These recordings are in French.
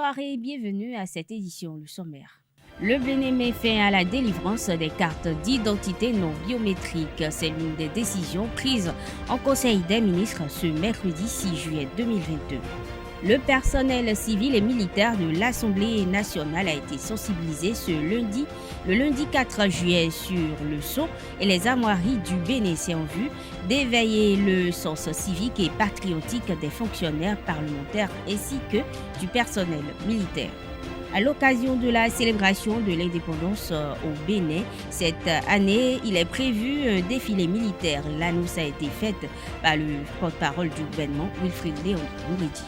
Bonsoir et bienvenue à cette édition, le sommaire. Le Bénin met fin à la délivrance des cartes d'identité non biométriques. C'est l'une des décisions prises en Conseil des ministres ce mercredi 6 juillet 2022. Le personnel civil et militaire de l'Assemblée nationale a été sensibilisé le lundi 4 juillet sur le sceau et les armoiries du Bénin. C'est en vue d'éveiller le sens civique et patriotique des fonctionnaires parlementaires ainsi que du personnel militaire. À l'occasion de la célébration de l'indépendance au Bénin, cette année, il est prévu un défilé militaire. L'annonce a été faite par le porte-parole du gouvernement, Wilfried Léon-Bouredi.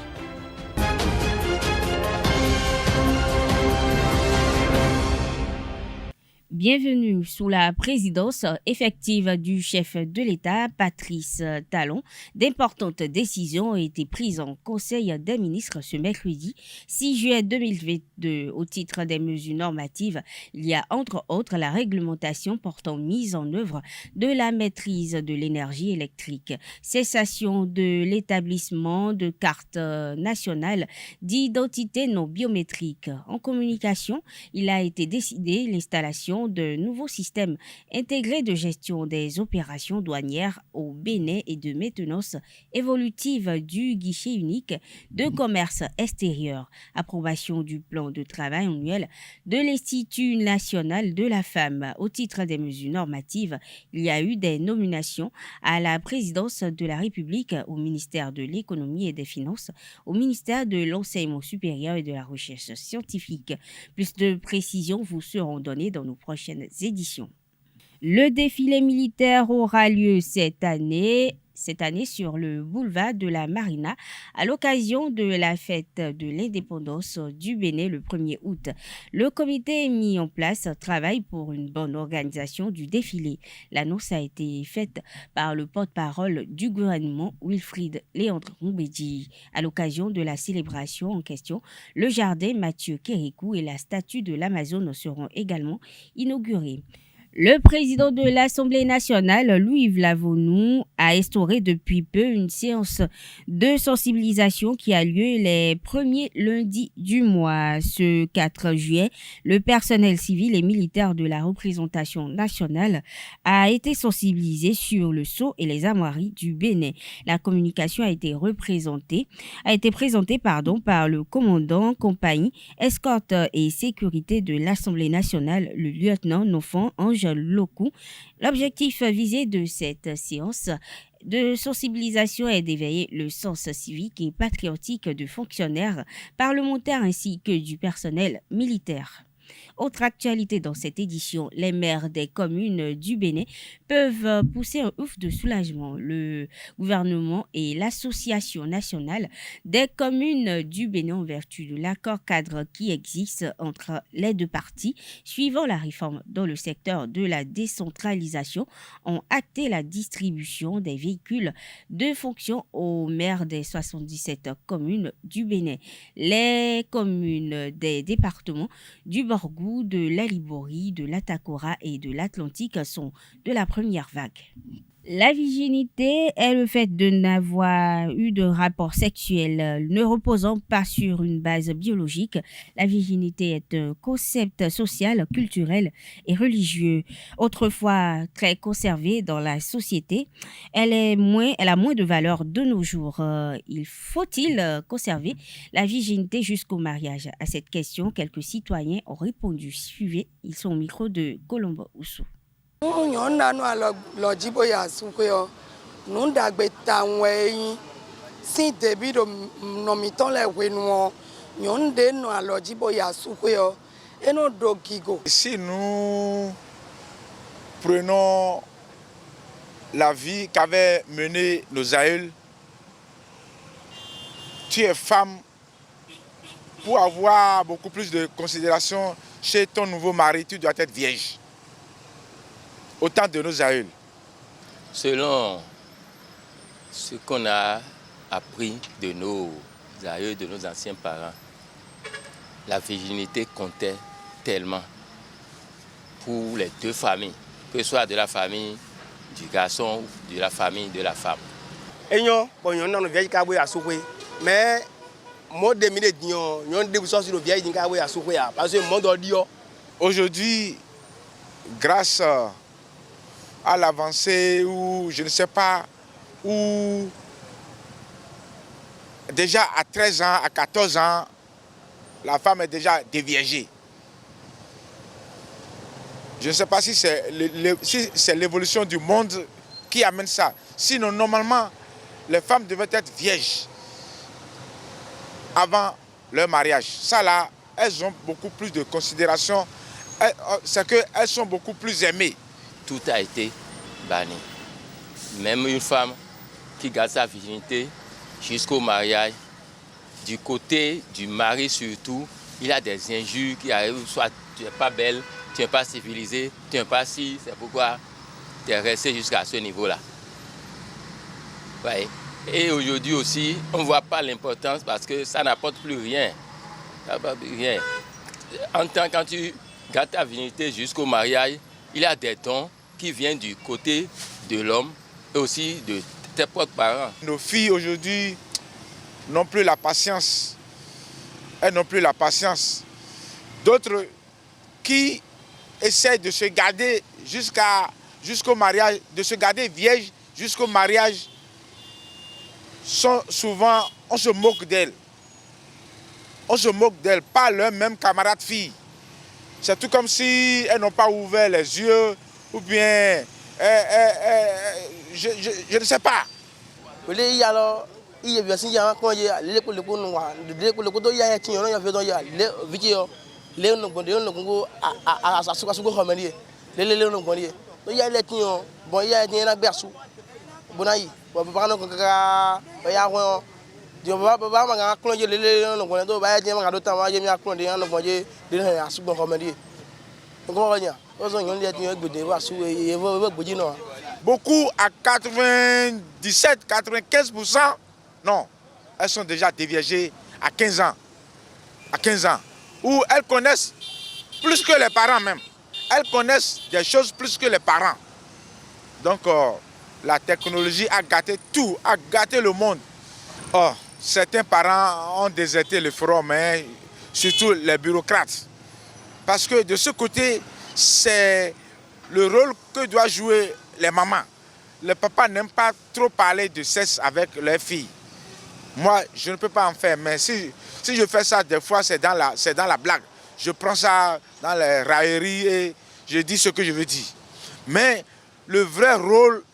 Bienvenue sous la présidence effective du chef de l'État, Patrice Talon. D'importantes décisions ont été prises en Conseil des ministres ce mercredi 6 juillet 2022. Au titre des mesures normatives, il y a entre autres la réglementation portant mise en œuvre de la maîtrise de l'énergie électrique, cessation de l'établissement de cartes nationales d'identité non biométrique. En communication, il a été décidé l'installation de nouveaux systèmes intégrés de gestion des opérations douanières au Bénin et de maintenance évolutive du guichet unique de commerce extérieur. Approbation du plan de travail annuel de l'Institut national de la femme. Au titre des mesures normatives, il y a eu des nominations à la présidence de la République, au ministère de l'Économie et des Finances, au ministère de l'Enseignement supérieur et de la Recherche scientifique. Plus de précisions vous seront données dans nos prochaines éditions. Le défilé militaire aura lieu cette année sur le boulevard de la Marina à l'occasion de la fête de l'indépendance du Bénin le 1er août. Le comité mis en place travaille pour une bonne organisation du défilé. L'annonce a été faite par le porte-parole du gouvernement, Wilfried Léon-Bouredi. À l'occasion de la célébration en question, le jardin Mathieu Kérékou et la statue de l'Amazone seront également inaugurés. Le président de l'Assemblée nationale, Louis Vlavonou, a instauré depuis peu une séance de sensibilisation qui a lieu les premiers lundis du mois. Ce 4 juillet, le personnel civil et militaire de la représentation nationale a été sensibilisé sur le sceau et les armoiries du Bénin. La communication a été présentée par le commandant compagnie escorte et sécurité de l'Assemblée nationale, le lieutenant Nofan Ange Locou. L'objectif visé de cette séance de sensibilisation est d'éveiller le sens civique et patriotique de fonctionnaires parlementaires ainsi que du personnel militaire. Autre actualité dans cette édition, les maires des communes du Bénin peuvent pousser un ouf de soulagement. Le gouvernement et l'Association nationale des communes du Bénin, en vertu de l'accord cadre qui existe entre les deux parties, suivant la réforme dans le secteur de la décentralisation, ont acté la distribution des véhicules de fonction aux maires des 77 communes du Bénin. Les communes des départements du Borgou, de la Liborie, de l'Atakora et de l'Atlantique sont de la première vague. La virginité est le fait de n'avoir eu de rapport sexuel ne reposant pas sur une base biologique. La virginité est un concept social, culturel et religieux. Autrefois très conservé dans la société, elle a moins de valeur de nos jours. Faut-il conserver la virginité jusqu'au mariage? À cette question, quelques citoyens ont répondu. Suivez, ils sont au micro de Colombo Oussou. Si nous prenons la vie qu'avaient menée nos aïeux, tu es femme pour avoir beaucoup plus de considération chez ton nouveau mari, tu dois être vierge. Autant de nos aïeux. Selon ce qu'on a appris de nos aïeux, de nos anciens parents, la virginité comptait tellement pour les deux familles, que ce soit de la famille du garçon ou de la famille de la femme. Mais Aujourd'hui, grâce à l'avancée, ou je ne sais pas, où déjà à 13 ans, à 14 ans, la femme est déjà déviergée. Je ne sais pas si c'est l'évolution du monde qui amène ça. Sinon, normalement, les femmes devaient être vierges avant leur mariage. Ça là, elles ont beaucoup plus de considération. C'est qu'elles sont beaucoup plus aimées. Tout a été banni. Même une femme qui garde sa virginité jusqu'au mariage, du côté du mari surtout, il y a des injures qui arrivent, soit tu n'es pas belle, tu n'es pas civilisée, tu n'es pas si, c'est pourquoi tu es resté jusqu'à ce niveau-là. Ouais. Et aujourd'hui aussi, on ne voit pas l'importance parce que ça n'apporte plus rien. Ça n'apporte plus rien. Quand tu gardes ta virginité jusqu'au mariage, il y a des dons qui viennent du côté de l'homme et aussi de tes propres parents. Nos filles aujourd'hui n'ont plus la patience. Elles n'ont plus la patience. D'autres qui essaient de se garder jusqu'au mariage, de se garder vierge jusqu'au mariage, sont souvent, on se moque d'elles. On se moque d'elles, pas leurs mêmes camarades filles. C'est tout comme si elles n'ont pas ouvert les yeux, ou bien, je ne sais pas. Beaucoup à 97-95%, non, elles sont déjà déviergées à 15 ans. À 15 ans. Où elles connaissent plus que les parents même. Elles connaissent des choses plus que les parents. Donc la technologie a gâté tout, a gâté le monde. Oh, certains parents ont déserté le front, mais surtout les bureaucrates. Parce que de ce côté, c'est le rôle que doivent jouer les mamans. Les papas n'aiment pas trop parler de sexe avec leurs filles. Moi, je ne peux pas en faire, mais si je fais ça, des fois, c'est dans la blague. Je prends ça dans les railleries et je dis ce que je veux dire. Mais le vrai rôle,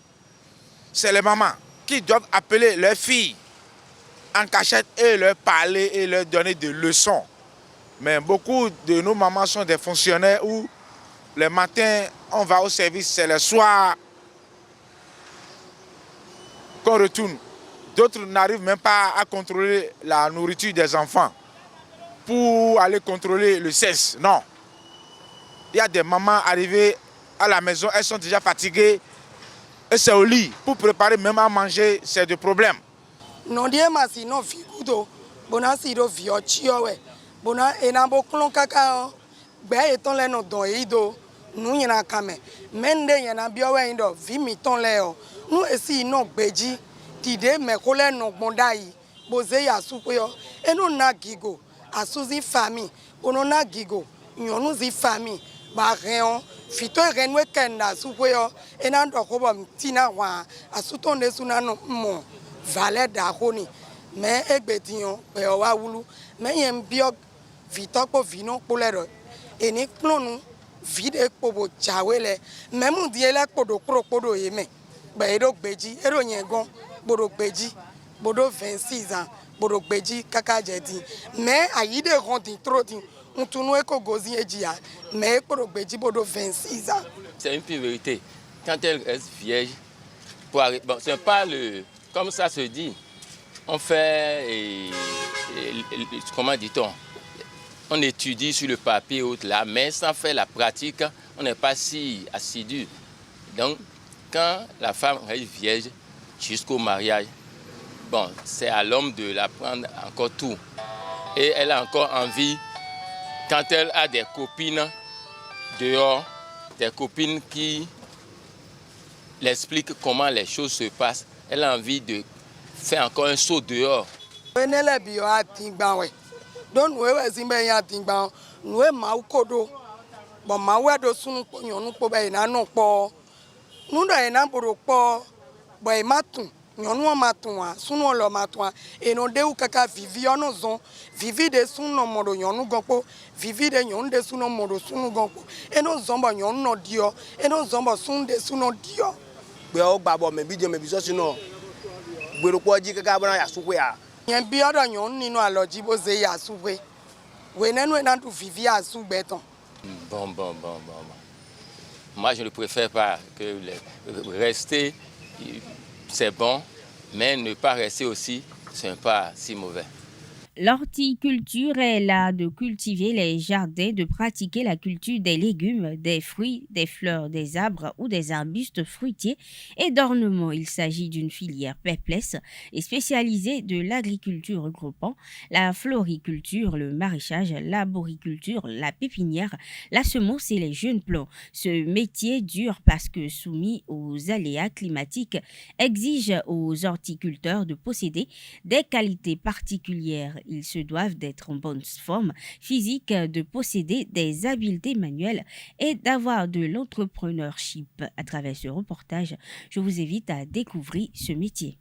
c'est les mamans qui doivent appeler leurs filles en cachette et leur parler et leur donner des leçons. Mais beaucoup de nos mamans sont des fonctionnaires où les matins, on va au service, c'est le soir qu'on retourne. D'autres n'arrivent même pas à contrôler la nourriture des enfants pour aller contrôler le sexe. Non. Il y a des mamans arrivées à la maison, elles sont déjà fatiguées et c'est au lit. Pour préparer même à manger, c'est des problèmes. Non, si non, bona si do vio chiowe bona enabo klon kaka gbe eton le no don eido nu yana kame mende yana biowe indo vi mi ton le o nu esi no gbeji dide me ko le no gbonda yi boze ya supe o enu na gigo asuzi fami ono na gigo nyonu zi fami ba reon fito renwe kenda supe o ena ndo ko bom tina wa asuto ne sunano mo valet da koni mais egbetiyan pe o wa wulu mais yen bio vitoko vino polero eni klonu vide pobo chawele memu diele podo kropodo yeme be do gbeji ero yen gan bodo gbeji bodo 26 ans bodo gbeji kaka jedi mais ayide rondin trodi ntunu eko gozi ejia mais bodo gbeji bodo 26 ans. C'est une pure vérité. Quand elle reste vierge, bon, c'est pas le comme ça se dit. On fait, comment dit-on, on étudie sur le papier autre là, mais sans faire la pratique, on n'est pas si assidu. Donc, quand la femme reste vierge jusqu'au mariage, bon, c'est à l'homme de l'apprendre encore tout. Et elle a encore envie, quand elle a des copines dehors, des copines qui l'expliquent comment les choses se passent, elle a envie de faire encore un saut dehors. Enele bio atingbawe. Don wewe zimbe ya tingbawe. Nwe mau kodo. Bon mawe do sunu po nyonu po be na no po. Nundo e na boro po. Boy matun. Nyonu matun wa sunu lo matun. E no de u kaka vivi ono zon. Vivi de sunu modo nyonu gonpo. Vivi de nyonu de sunu modo sunu gonpo. E no zomba nyonu no dio. E no zomba sunu de sunu dio. Be o gbabo me bidio me biso sinu. Gbero po ji kaka bona ya suwe ya. Yen bi odo nyonu ninu aloji bo ze ya suwe. We nenu na tu vivi a su beton. Bon. Moi, je ne préfère pas que rester, c'est bon, mais ne pas rester aussi, c'est pas si mauvais. L'horticulture est là de cultiver les jardins, de pratiquer la culture des légumes, des fruits, des fleurs, des arbres ou des arbustes fruitiers et d'ornements. Il s'agit d'une filière perplexe et spécialisée de l'agriculture regroupant la floriculture, le maraîchage, l'arboriculture, la pépinière, la semence et les jeunes plants. Ce métier dur parce que soumis aux aléas climatiques exige aux horticulteurs de posséder des qualités particulières. Ils se doivent d'être en bonne forme physique, de posséder des habiletés manuelles et d'avoir de l'entrepreneurship. À travers ce reportage, je vous invite à découvrir ce métier.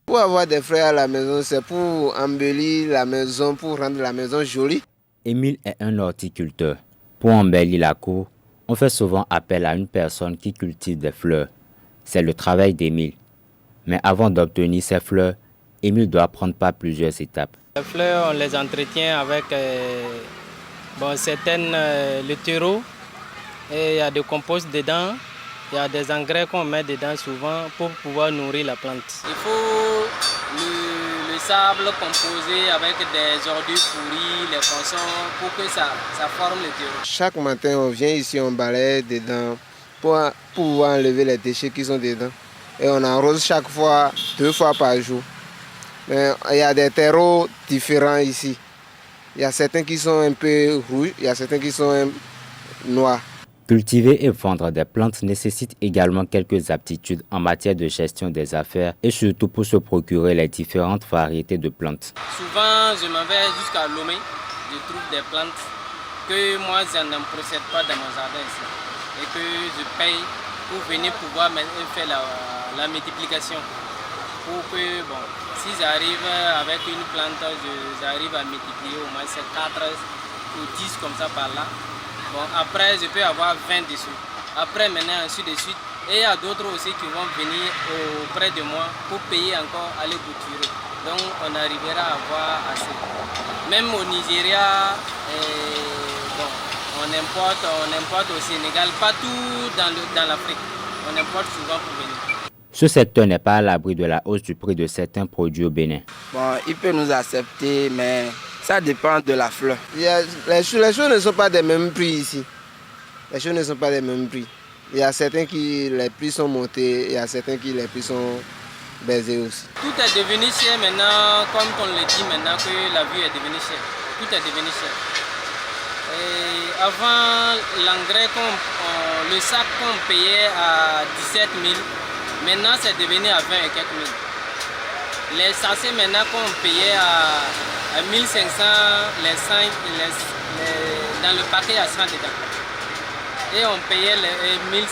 Pour avoir des fleurs à la maison, c'est pour embellir la maison, pour rendre la maison jolie. Émile est un horticulteur. Pour embellir la cour, on fait souvent appel à une personne qui cultive des fleurs. C'est le travail d'Émile. Mais avant d'obtenir ces fleurs, Émile doit prendre par plusieurs étapes. Les fleurs, on les entretient avec le terreau, et il y a des composts dedans, il y a des engrais qu'on met dedans souvent pour pouvoir nourrir la plante. Il faut le sable composé avec des ordures pourries, les poissons, pour que ça forme le terreau. Chaque matin, on vient ici, on balaye dedans pour pouvoir enlever les déchets qui sont dedans. Et on arrose chaque fois 2 fois par jour. Mais il y a des terreaux différents ici. Il y a certains qui sont un peu rouges, il y a certains qui sont noirs. Cultiver et vendre des plantes nécessite également quelques aptitudes en matière de gestion des affaires et surtout pour se procurer les différentes variétés de plantes. Souvent, je m'en vais jusqu'à Lomé, je trouve des plantes que moi je ne procède pas dans mon jardin ici et que je paye pour venir pouvoir faire la multiplication. Pour que, si j'arrive avec une plante, j'arrive à multiplier au moins 4 ou 10 comme ça par là. Après, je peux avoir 20 dessous. Après, maintenant, ainsi de suite. Et il y a d'autres aussi qui vont venir auprès de moi pour payer encore, aller bouturer. Donc, on arrivera à avoir assez. Même au Nigeria, on importe au Sénégal, partout dans l'Afrique. On importe souvent pour venir. Ce secteur n'est pas à l'abri de la hausse du prix de certains produits au Bénin. Il peut nous accepter, mais ça dépend de la fleur. Les choses ne sont pas des mêmes prix ici. Les choses ne sont pas des mêmes prix. Il y a certains qui les prix sont montés, il y a certains qui les prix sont baissés aussi. Tout est devenu cher maintenant, comme on le dit maintenant que la vie est devenue chère. Tout est devenu cher. Et avant, l'engrais, le sac qu'on payait à 17 000, maintenant, c'est devenu à 20 et quelques mille. Les sachets maintenant qu'on payait à 1500, les 5, dans le paquet à 100 dedans. Et on payait les 1500,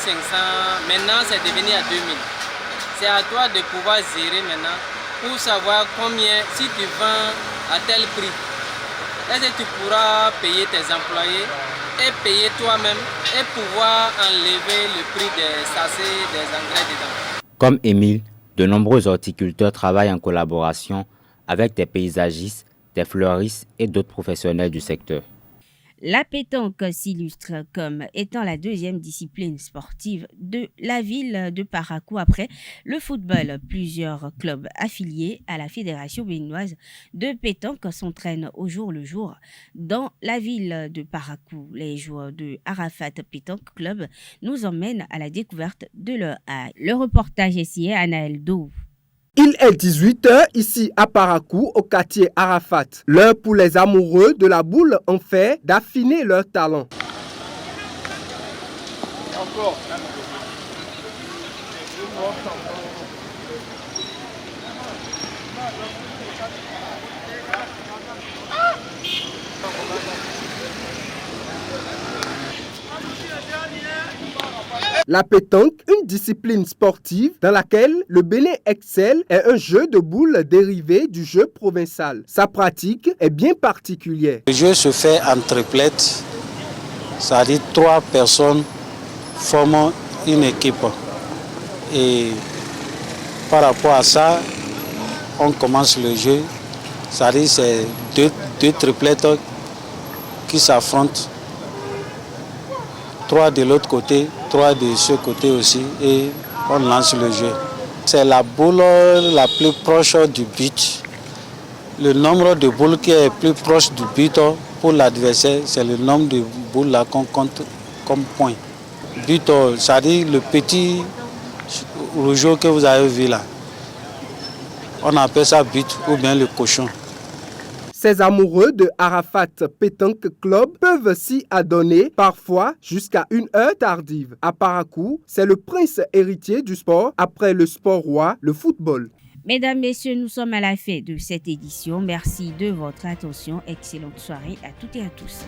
maintenant c'est devenu à 2000. C'est à toi de pouvoir gérer maintenant pour savoir combien, si tu vends à tel prix, est-ce que tu pourras payer tes employés et payer toi-même et pouvoir enlever le prix des sachets, des engrais dedans. Comme Émile, de nombreux horticulteurs travaillent en collaboration avec des paysagistes, des fleuristes et d'autres professionnels du secteur. La pétanque s'illustre comme étant la deuxième discipline sportive de la ville de Parakou après le football. Plusieurs clubs affiliés à la Fédération béninoise de pétanque s'entraînent au jour le jour dans la ville de Parakou. Les joueurs de Arafat Pétanque Club nous emmènent à la découverte de leur art. Le reportage est signé Anaël Dou. Il est 18h ici à Parakou, au quartier Arafat. L'heure pour les amoureux de la boule en fer d'affiner leur talent. La pétanque, une discipline sportive dans laquelle le Bénin excelle, est un jeu de boules dérivé du jeu provençal. Sa pratique est bien particulière. Le jeu se fait en triplette, c'est-à-dire 3 personnes forment une équipe. Et par rapport à ça, on commence le jeu, c'est-à-dire c'est deux triplettes qui s'affrontent. 3 de l'autre côté, 3 de ce côté aussi, et on lance le jeu. C'est la boule la plus proche du but. Le nombre de boules qui est plus proche du but pour l'adversaire, c'est le nombre de boules là qu'on compte comme point. But, c'est-à-dire le petit rougeau que vous avez vu là. On appelle ça but ou bien le cochon. Ces amoureux de Arafat Pétanque Club peuvent s'y adonner parfois jusqu'à une heure tardive. À Parakou, c'est le prince héritier du sport après le sport roi, le football. Mesdames, Messieurs, nous sommes à la fin de cette édition. Merci de votre attention. Excellente soirée à toutes et à tous.